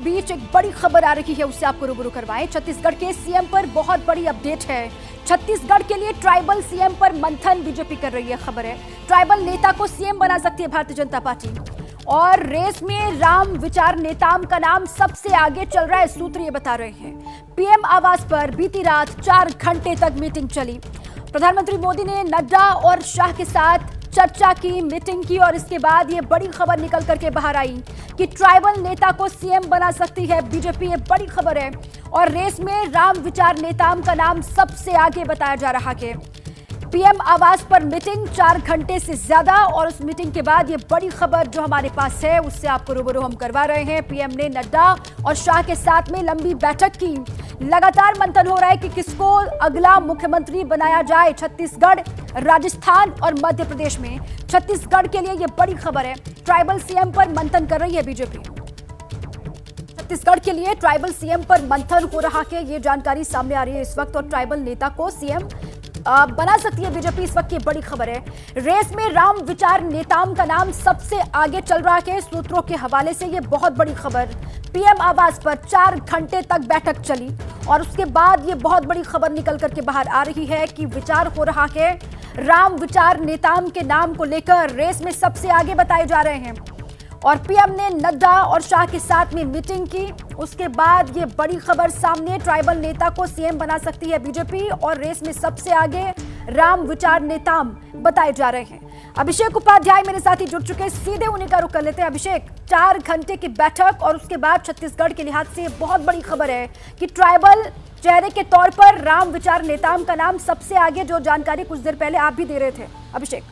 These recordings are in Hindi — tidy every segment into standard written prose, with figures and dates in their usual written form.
बीच एक बड़ी खबर आ रही है, उससे आपको रूबरू करवाएं। छत्तीसगढ़ के सीएम पर बहुत बड़ी अपडेट है। छत्तीसगढ़ के लिए ट्राइबल सीएम पर मंथन बीजेपी कर रही है। खबर है ट्राइबल नेता को सीएम बना सकती है भारतीय जनता पार्टी। और रेस में राम विचार नेताम का नाम सबसे आगे चल रहा है, सूत्र ये बता रहे हैं। पीएम आवास पर बीती रात 4 घंटे तक मीटिंग चली। प्रधानमंत्री मोदी ने नड्डा और शाह के साथ चर्चा की, मीटिंग की और इसके बाद ये बड़ी खबर निकल करके बाहर आई कि ट्राइबल नेता को सीएम बना सकती है बीजेपी। ये बड़ी खबर है और रेस में राम विचार नेताम का नाम सबसे आगे बताया जा रहा है। पीएम आवास पर मीटिंग 4 घंटे से ज्यादा और उस मीटिंग के बाद ये बड़ी खबर जो हमारे पास है उससे आपको रूबरू हम करवा रहे हैं। पीएम ने नड्डा और शाह के साथ में लंबी बैठक की। लगातार मंथन हो रहा है कि किसको अगला मुख्यमंत्री बनाया जाए छत्तीसगढ़, राजस्थान और मध्य प्रदेश में। छत्तीसगढ़ के लिए ये बड़ी खबर है, ट्राइबल सीएम पर मंथन कर रही है बीजेपी। छत्तीसगढ़ के लिए ट्राइबल सीएम पर मंथन हो रहा है, ये जानकारी सामने आ रही है इस वक्त। और ट्राइबल नेता को सीएम बना सकती है बीजेपी, इस वक्त की बड़ी खबर है। रेस में राम विचार नेताम का नाम सबसे आगे चल रहा है, सूत्रों के हवाले से ये बहुत बड़ी खबर। पीएम आवास पर 4 घंटे तक बैठक चली और उसके बाद ये बहुत बड़ी खबर निकल करके बाहर आ रही है कि विचार हो रहा है। राम विचार नेताम के नाम को लेकर रेस में सबसे आगे बताए जा रहे हैं। और पीएम ने नड्डा और शाह के साथ में मीटिंग की, उसके बाद ये बड़ी खबर सामने। ट्राइबल नेता को सीएम बना सकती है बीजेपी और रेस में सबसे आगे राम विचार नेताम बताए जा रहे हैं। अभिषेक उपाध्याय मेरे साथ ही जुड़ चुके हैं, सीधे उन्हीं का रुख कर लेते हैं। अभिषेक, 4 घंटे की बैठक और उसके बाद छत्तीसगढ़ के लिहाज से बहुत बड़ी खबर है कि ट्राइबल चेहरे के तौर पर राम विचार नेताम का नाम सबसे आगे, जो जानकारी कुछ देर पहले आप भी दे रहे थे। अभिषेक।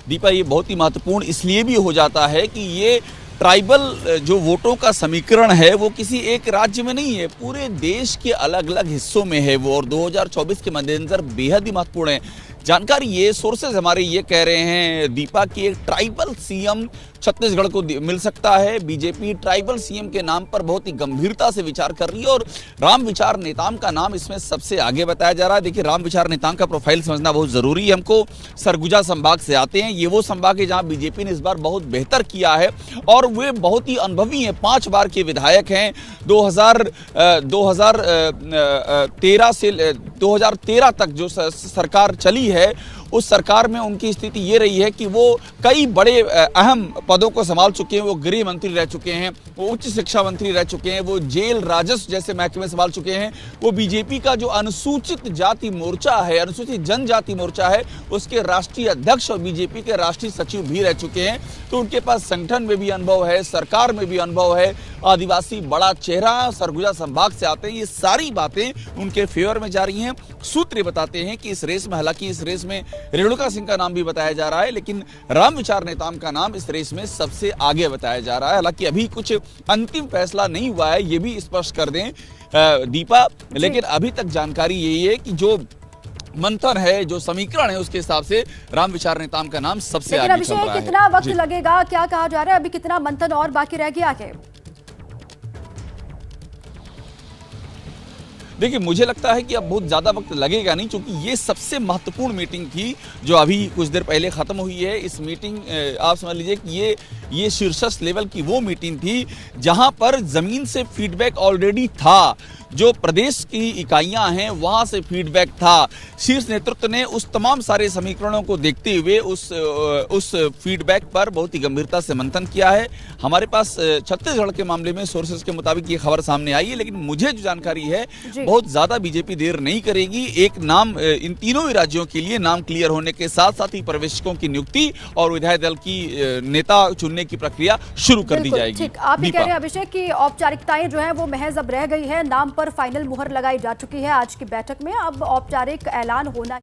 दीपा, ये बहुत ही महत्वपूर्ण इसलिए भी हो जाता है कि ये ट्राइबल जो वोटों का समीकरण है वो किसी एक राज्य में नहीं है, पूरे देश के अलग अलग हिस्सों में है वो, और 2024 के मद्देनजर बेहद ही महत्वपूर्ण है। जानकारी ये सोर्सेज हमारे ये कह रहे हैं दीपा कि एक ट्राइबल सीएम छत्तीसगढ़ को मिल सकता है। बीजेपी ट्राइबल सीएम के नाम पर बहुत ही गंभीरता से विचार कर रही है और राम विचार नेताम का नाम इसमें सबसे आगे बताया जा रहा है। देखिए, राम विचार नेताम का प्रोफाइल समझना बहुत जरूरी है। हमको सरगुजा संभाग से आते हैं, ये वो संभाग है जहां बीजेपी ने इस बार बहुत बेहतर किया है और वे बहुत ही अनुभवी हैं, 5 बार के विधायक हैं। 2013 तक जो सरकार चली है उस सरकार में उनकी स्थिति ये रही है कि वो कई बड़े अहम पदों को संभाल चुके हैं। वो गृह मंत्री रह चुके हैं, वो उच्च शिक्षा मंत्री रह चुके हैं, वो जेल राजस्व जैसे महकमे संभाल चुके हैं। वो बीजेपी का जो अनुसूचित जाति मोर्चा है, अनुसूचित जनजाति मोर्चा है, उसके राष्ट्रीय अध्यक्ष और बीजेपी के राष्ट्रीय सचिव भी रह चुके हैं। तो उनके पास संगठन में भी अनुभव है, सरकार में भी अनुभव है। आदिवासी बड़ा चेहरा, सरगुजा संभाग से आते हैं। ये सारी बातें उनके फेवर में जा रही हैं। सूत्र बताते हैं कि इस रेस में, हालांकि इस रेस में रेणुका सिंह का नाम भी बताया जा रहा है, लेकिन राम विचार नेताम का नाम इस रेस में सबसे आगे बताया जा रहा है। हालांकि अभी कुछ अंतिम फैसला नहीं हुआ है, ये भी स्पष्ट कर दें दीपा, लेकिन अभी तक जानकारी यही है कि जो मंथन है, जो समीकरण है, उसके हिसाब से राम विचार नेताम का नाम सबसे आगे चल रहा है। कितना वक्त लगेगा, क्या कहा जा रहा है, अभी कितना मंथन और बाकी रह गया है? देखिए, मुझे लगता है कि अब बहुत ज़्यादा वक्त लगेगा नहीं, क्योंकि ये सबसे महत्वपूर्ण मीटिंग थी जो अभी कुछ देर पहले ख़त्म हुई है। इस मीटिंग आप समझ लीजिए कि ये शीर्षस्थ लेवल की वो मीटिंग थी जहां पर ज़मीन से फीडबैक ऑलरेडी था। जो प्रदेश की इकाइयां हैं वहां से फीडबैक था। शीर्ष नेतृत्व ने उस तमाम सारे समीकरणों को देखते हुए उस फीडबैक पर बहुत ही गंभीरता से मंथन किया है। हमारे पास छत्तीसगढ़ के मामले में सोर्सेज के मुताबिक ये खबर सामने आई है, लेकिन मुझे जो जानकारी है बहुत ज्यादा बीजेपी देर नहीं करेगी। एक नाम, इन तीनों ही राज्यों के लिए नाम क्लियर होने के साथ साथ ही पर्यवेक्षकों की नियुक्ति और विधायक दल की नेता चुनने की प्रक्रिया शुरू कर दी जाएगी। ठीक, आप भी कह रहे हैं अभिषेक की औपचारिकताएं जो है वो महज अब रह गई है, नाम पर फाइनल मुहर लगाई जा चुकी है आज की बैठक में। अब औपचारिक ऐलान होना